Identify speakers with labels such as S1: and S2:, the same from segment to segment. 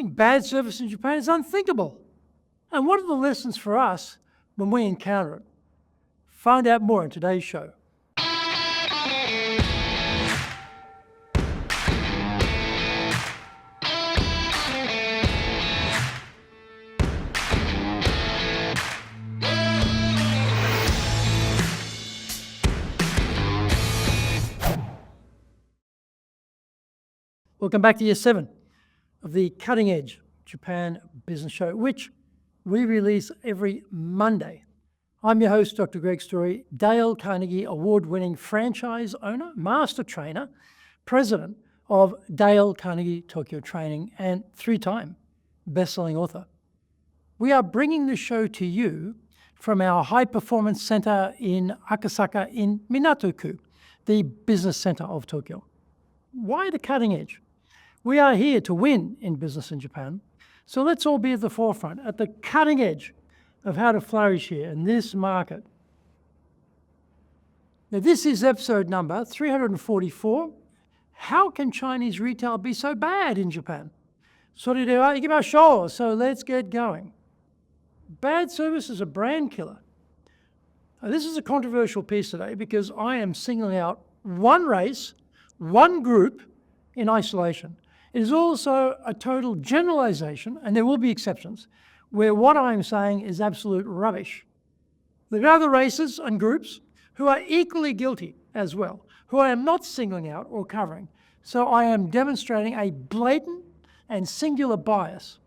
S1: Getting bad service in Japan is unthinkable. And what are the lessons for us when we encounter it? Find out more in today's show. Welcome back to Year 7 of the Cutting Edge Japan Business Show, which we release every Monday. I'm your host, Dr. Greg Story, Dale Carnegie Award-winning franchise owner, master trainer, president of Dale Carnegie Tokyo Training, and 3-time best-selling author. We are bringing the show to you from our High Performance Center in Akasaka in Minato-ku, the business center of Tokyo. Why the cutting edge? We are here to win in business in Japan, so let's all be at the forefront, at the cutting edge of how to flourish here in this market. Now, this is episode number 344. How can Chinese retail be so bad in Japan? So let's get going. Bad service is a brand killer. Now, this is a controversial piece today because I am singling out one race, one group in isolation. It is also a total generalization, and there will be exceptions, where what I'm saying is absolute rubbish. There are other races and groups who are equally guilty as well, who I am not singling out or covering. So I am demonstrating a blatant and singular bias.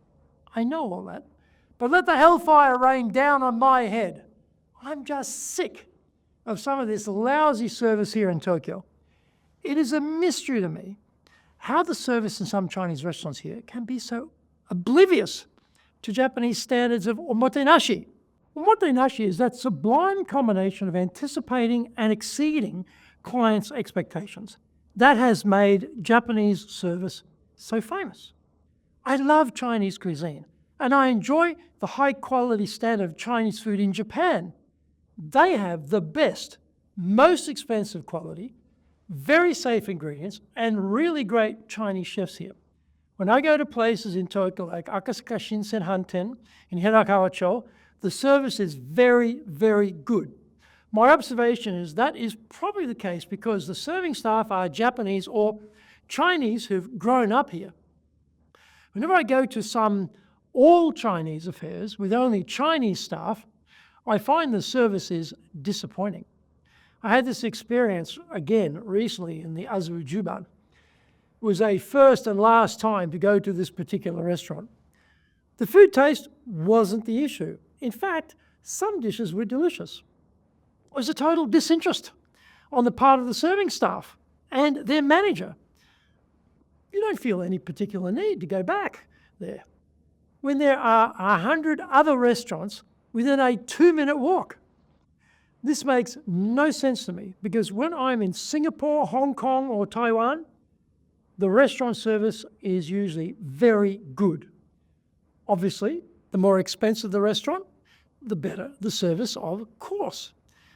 S1: I know all that, but let the hellfire rain down on my head. I'm just sick of some of this lousy service here in Tokyo. It is a mystery to me how the service in some Chinese restaurants here can be so oblivious to Japanese standards of Omotenashi. Omotenashi is that sublime combination of anticipating and exceeding clients' expectations. That has made Japanese service so famous. I love Chinese cuisine, and I enjoy the high-quality standard of Chinese food in Japan. They have the best, most expensive quality, very safe ingredients, and really great Chinese chefs here. When I go to places in Tokyo like Akasaka Shisen Hanten in Hirakawacho, the service is very, very good. My observation is that is probably the case because the serving staff are Japanese or Chinese who've grown up here. Whenever I go to some all-Chinese affairs with only Chinese staff, I find the service is disappointing. I had this experience again recently in the Azujuban. It was a first and last time to go to this particular restaurant. The food taste wasn't the issue. In fact, some dishes were delicious. It was a total disinterest on the part of the serving staff and their manager. You don't feel any particular need to go back there when there are 100 other restaurants within a 2-minute walk. This makes no sense to me because when I'm in Singapore, Hong Kong, or Taiwan, the restaurant service is usually very good. Obviously, the more expensive the restaurant, the better the service, of course.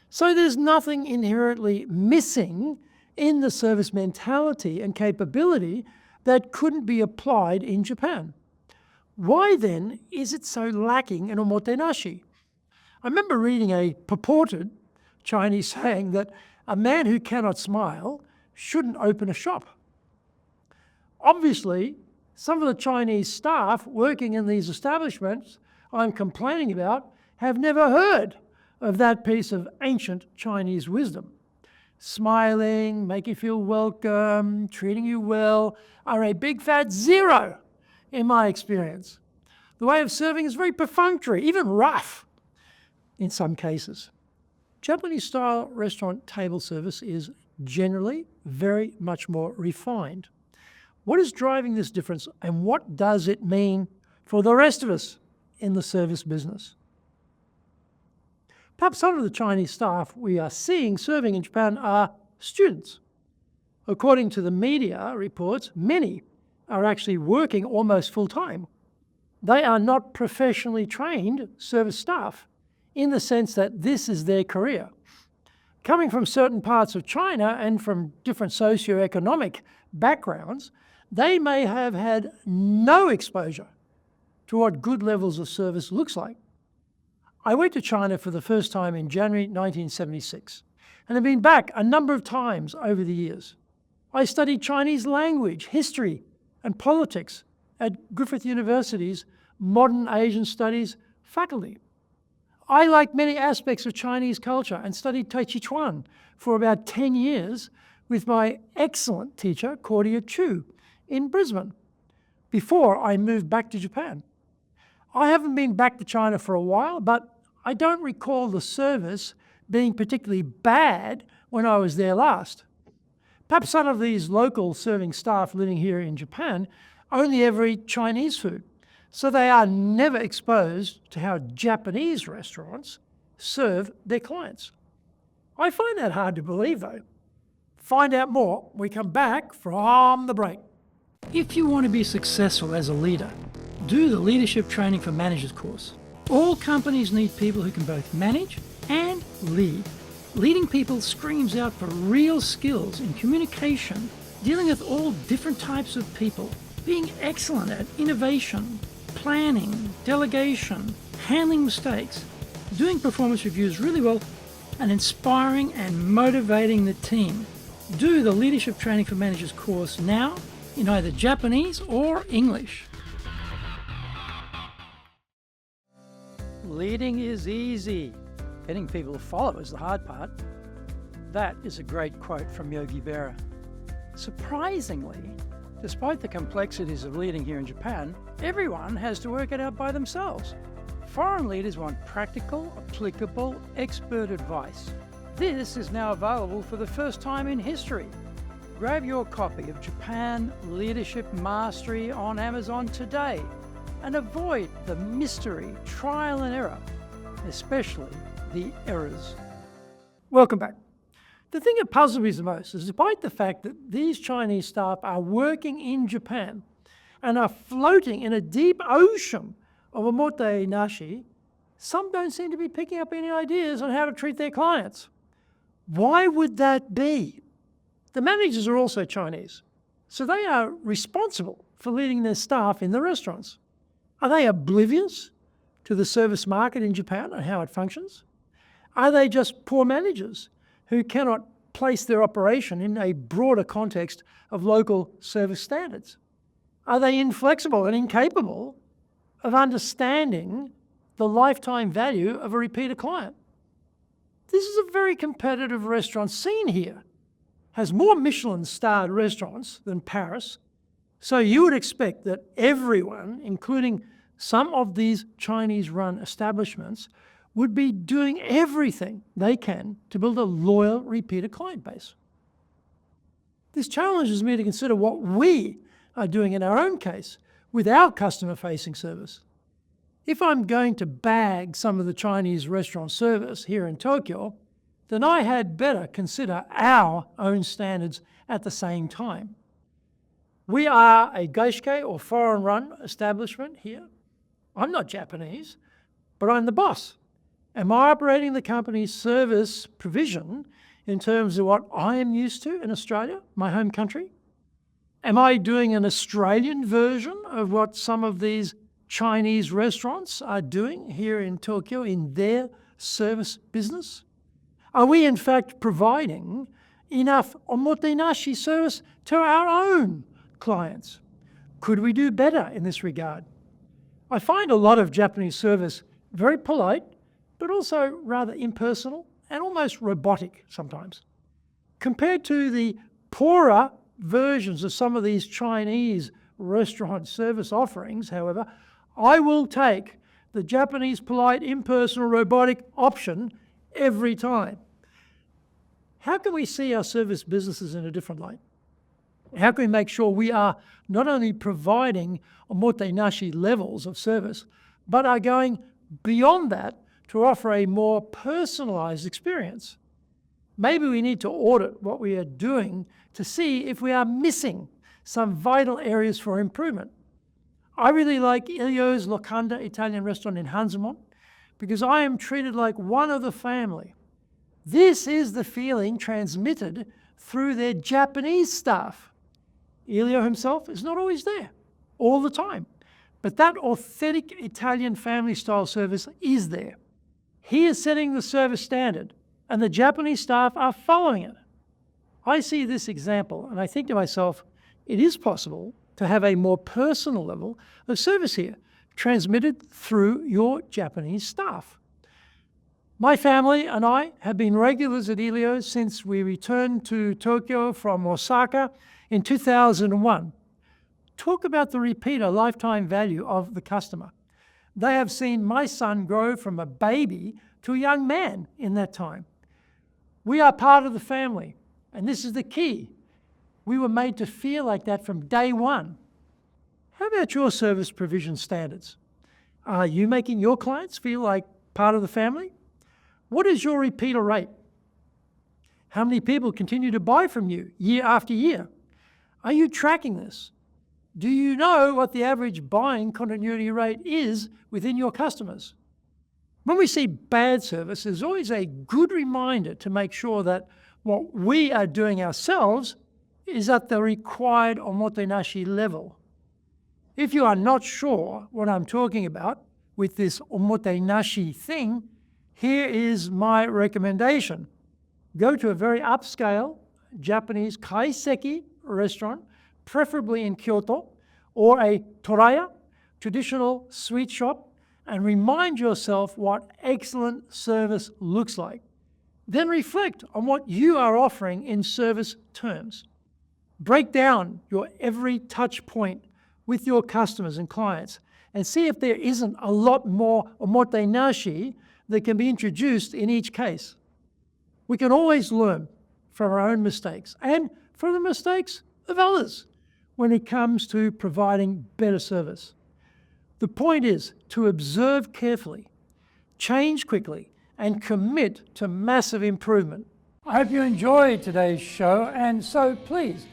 S1: So there's nothing inherently missing in the service mentality and capability that couldn't be applied in Japan. Why then is it so lacking in Omotenashi? I remember reading a purported Chinese saying that a man who cannot smile shouldn't open a shop. Obviously, some of the Chinese staff working in these establishments I'm complaining about have never heard of that piece of ancient Chinese wisdom. Smiling, making you feel welcome, treating you well are a big fat zero in my experience. The way of serving is very perfunctory, even rough in some cases. Japanese-style restaurant table service is generally very much more refined. What is driving this difference, and what does it mean for the rest of us in the service business? Perhaps some of the Chinese staff we are seeing serving in Japan are students. According to the media reports, many are actually working almost full-time. They are not professionally trained service staff in the sense that this is their career. Coming from certain parts of China and from different socioeconomic backgrounds, they may have had no exposure to what good levels of service looks like. I went to China for the first time in January 1976 and have been back a number of times over the years. I studied Chinese language, history, and politics at Griffith University's Modern Asian Studies faculty. I like many aspects of Chinese culture and studied Tai Chi Chuan for about 10 years with my excellent teacher, Cordia Chu, in Brisbane, before I moved back to Japan. I haven't been back to China for a while, but I don't recall the service being particularly bad when I was there last. Perhaps some of these local serving staff living here in Japan only ever eat Chinese food, so they are never exposed to how Japanese restaurants serve their clients. I find that hard to believe, though. Find out more when we come back from the break. If you want to be successful as a leader, do the Leadership Training for Managers course. All companies need people who can both manage and lead. Leading people screams out for real skills in communication, dealing with all different types of people, being excellent at innovation, planning, delegation, handling mistakes, doing performance reviews really well, and inspiring and motivating the team. Do the Leadership Training for Managers course now in either Japanese or English. Leading is easy. Getting people to follow is the hard part. That is a great quote from Yogi Berra. Surprisingly, despite the complexities of leading here in Japan, everyone has to work it out by themselves. Foreign leaders want practical, applicable, expert advice. This is now available for the first time in history. Grab your copy of Japan Leadership Mastery on Amazon today and avoid the mystery, trial and error, especially the errors. Welcome back. The thing that puzzles me the most is despite the fact that these Chinese staff are working in Japan and are floating in a deep ocean of Omotenashi, some don't seem to be picking up any ideas on how to treat their clients. Why would that be? The managers are also Chinese, so they are responsible for leading their staff in the restaurants. Are they oblivious to the service market in Japan and how it functions? Are they just poor managers who cannot place their operation in a broader context of local service standards? Are they inflexible and incapable of understanding the lifetime value of a repeater client? This is a very competitive restaurant scene here. Has more Michelin-starred restaurants than Paris, so you would expect that everyone, including some of these Chinese-run establishments, would be doing everything they can to build a loyal repeater client base. This challenges me to consider what we are doing in our own case with our customer-facing service. If I'm going to bag some of the Chinese restaurant service here in Tokyo, then I had better consider our own standards at the same time. We are a gaishikei or foreign-run establishment here. I'm not Japanese, but I'm the boss. Am I operating the company's service provision in terms of what I am used to in Australia, my home country? Am I doing an Australian version of what some of these Chinese restaurants are doing here in Tokyo in their service business? Are we in fact providing enough Omotenashi service to our own clients? Could we do better in this regard? I find a lot of Japanese service very polite, but also rather impersonal and almost robotic sometimes. Compared to the poorer versions of some of these Chinese restaurant service offerings, however, I will take the Japanese polite, impersonal, robotic option every time. How can we see our service businesses in a different light? How can we make sure we are not only providing Omotenashi levels of service, but are going beyond that to offer a more personalized experience? Maybe we need to audit what we are doing to see if we are missing some vital areas for improvement. I really like Ilio's Locanda Italian restaurant in Hanzamon because I am treated like one of the family. This is the feeling transmitted through their Japanese staff. Elio himself is not always there all the time, but that authentic Italian family-style service is there. He is setting the service standard, and the Japanese staff are following it. I see this example, and I think to myself, it is possible to have a more personal level of service here, transmitted through your Japanese staff. My family and I have been regulars at Elio since we returned to Tokyo from Osaka in 2001. Talk about the repeater lifetime value of the customer. They have seen my son grow from a baby to a young man in that time. We are part of the family, and this is the key. We were made to feel like that from day one. How about your service provision standards? Are you making your clients feel like part of the family? What is your repeater rate? How many people continue to buy from you year after year? Are you tracking this? Do you know what the average buying continuity rate is within your customers? When we see bad service, there's always a good reminder to make sure that what we are doing ourselves is at the required Omotenashi level. If you are not sure what I'm talking about with this Omotenashi thing, here is my recommendation. Go to a very upscale Japanese kaiseki restaurant, preferably in Kyoto, or a toraya, traditional sweet shop, and remind yourself what excellent service looks like. Then reflect on what you are offering in service terms. Break down your every touch point with your customers and clients and see if there isn't a lot more omotenashi that can be introduced in each case. We can always learn from our own mistakes and from the mistakes of others when it comes to providing better service. The point is to observe carefully, change quickly, and commit to massive improvement. I hope you enjoyed today's show, and so please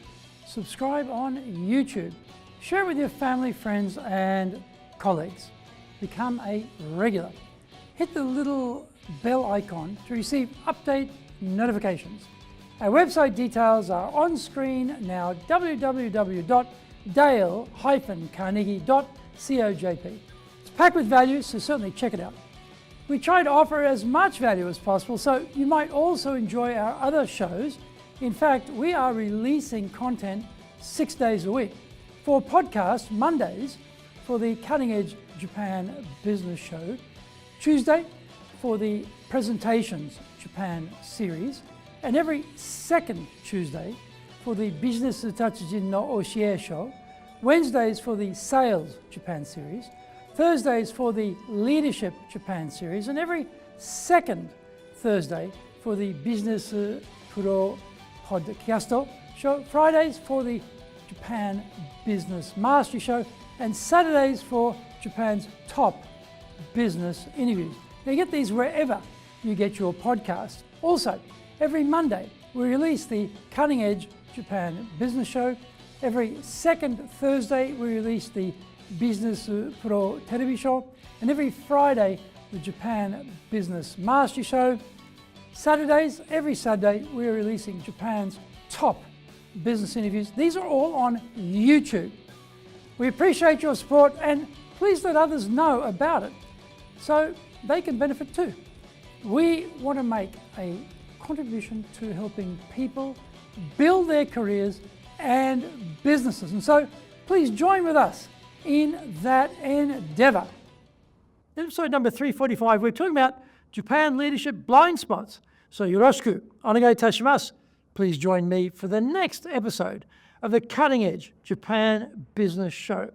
S1: subscribe on YouTube. Share it with your family, friends, and colleagues. Become a regular. Hit the little bell icon to receive update notifications. Our website details are on screen now, www.dale-carnegie.cojp. It's packed with value, so certainly check it out. We try to offer as much value as possible, so you might also enjoy our other shows. In fact, we are releasing content 6 days a week. For podcast, Mondays for the Cutting Edge Japan Business Show, Tuesday for the Presentations Japan series, and every second Tuesday for the Business Tatsujin no Oshie Show, Wednesdays for the Sales Japan series, Thursdays for the Leadership Japan series, and every second Thursday for the Business Pro Podcast Show, Fridays for the Japan Business Mastery Show, and Saturdays for Japan's top business interviews. Now you get these wherever you get your podcast. Also, every Monday we release the Cutting Edge Japan Business Show. Every second Thursday we release the Business Pro Television Show, and every Friday the Japan Business Mastery Show. Saturdays, every Saturday, we are releasing Japan's top business interviews. These are all on YouTube. We appreciate your support, and please let others know about it so they can benefit too. We want to make a contribution to helping people build their careers and businesses, and so please join with us in that endeavor. In episode number 345, we're talking about Japan leadership blind spots. So yoroshiku onegai itashimasu. Please join me for the next episode of the Cutting Edge Japan Business Show.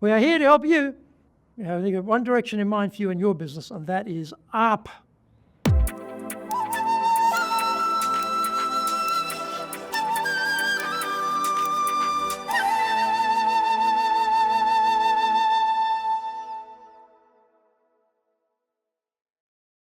S1: We are here to help you. We have one direction in mind for you and your business, and that is up.